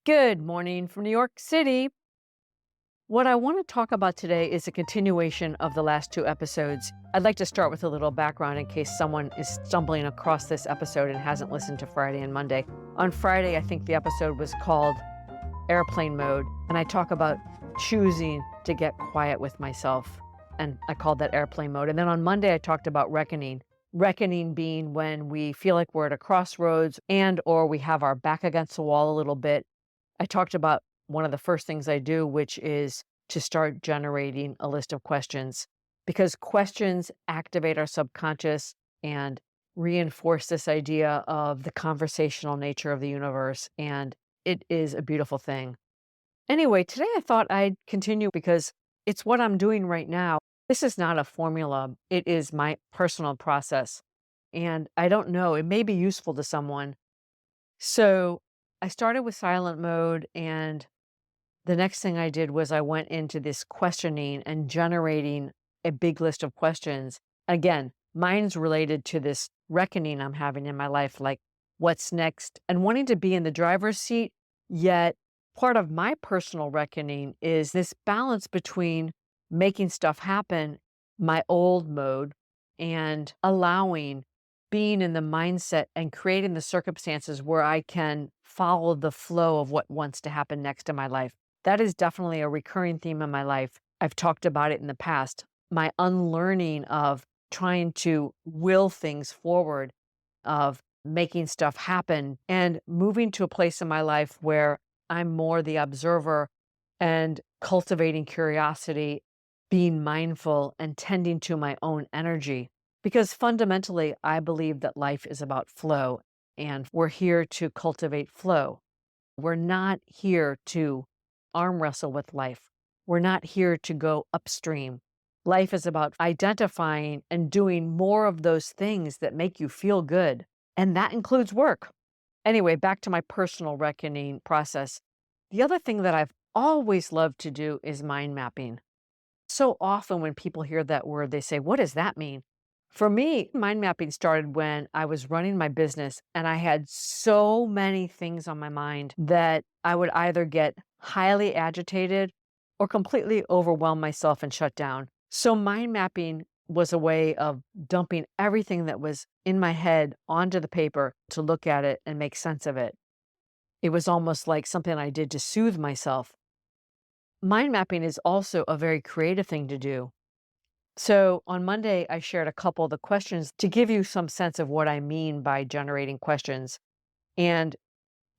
Good morning from New York City. What I want to talk about today is a continuation of the last two episodes. I'd like to start with a little background in case someone is stumbling across this episode and hasn't listened to Friday and Monday. On Friday, I think the episode was called Airplane Mode, and I talk about choosing to get quiet with myself, and I called that Airplane Mode. And then on Monday, I talked about reckoning. Reckoning being when we feel like we're at a crossroads and or we have our back against the wall a little bit. I talked about one of the first things I do, which is to start generating a list of questions, because questions activate our subconscious and reinforce this idea of the conversational nature of the universe. And it is a beautiful thing. Anyway, today I thought I'd continue because it's what I'm doing right now. This is not a formula. It is my personal process. And I don't know, it may be useful to someone. So I started with silent mode, and the next thing I did was I went into this questioning and generating a big list of questions. Again, mine's related to this reckoning I'm having in my life, like what's next, and wanting to be in the driver's seat. Yet part of my personal reckoning is this balance between making stuff happen, my old mode, and allowing being in the mindset and creating the circumstances where I can follow the flow of what wants to happen next in my life. That is definitely a recurring theme in my life. I've talked about it in the past. My unlearning of trying to will things forward, of making stuff happen, and moving to a place in my life where I'm more the observer and cultivating curiosity, being mindful, and tending to my own energy. Because fundamentally, I believe that life is about flow, and we're here to cultivate flow. We're not here to arm wrestle with life. We're not here to go upstream. Life is about identifying and doing more of those things that make you feel good, and that includes work. Anyway, back to my personal reckoning process. The other thing that I've always loved to do is mind mapping. So often when people hear that word, they say, "What does that mean?" For me, mind mapping started when I was running my business and I had so many things on my mind that I would either get highly agitated or completely overwhelm myself and shut down. So mind mapping was a way of dumping everything that was in my head onto the paper to look at it and make sense of it. It was almost like something I did to soothe myself. Mind mapping is also a very creative thing to do. So on Monday, I shared a couple of the questions to give you some sense of what I mean by generating questions. And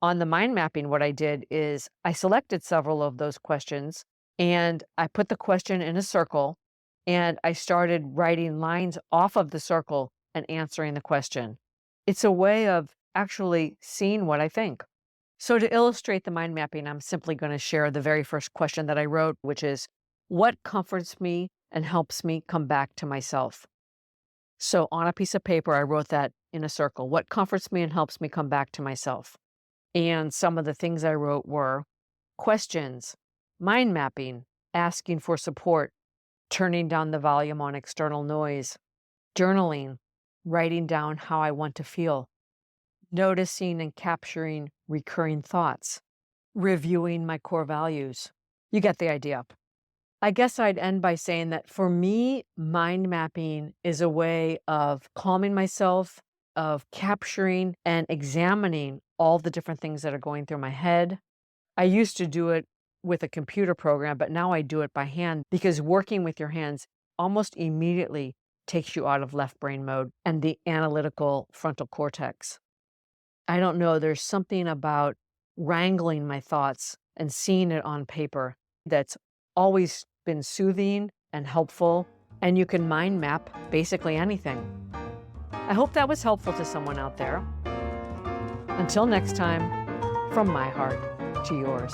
on the mind mapping, what I did is I selected several of those questions and I put the question in a circle and I started writing lines off of the circle and answering the question. It's a way of actually seeing what I think. So to illustrate the mind mapping, I'm simply going to share the very first question that I wrote, which is, what comforts me and helps me come back to myself? So on a piece of paper, I wrote that in a circle. What comforts me and helps me come back to myself? And some of the things I wrote were questions, mind mapping, asking for support, turning down the volume on external noise, journaling, writing down how I want to feel, noticing and capturing recurring thoughts, reviewing my core values. You get the idea. I guess I'd end by saying that for me, mind mapping is a way of calming myself, of capturing and examining all the different things that are going through my head. I used to do it with a computer program, but now I do it by hand because working with your hands almost immediately takes you out of left brain mode and the analytical frontal cortex. I don't know, there's something about wrangling my thoughts and seeing it on paper that's always been soothing and helpful, and you can mind map basically anything. I hope that was helpful to someone out there. Until next time, from my heart to yours.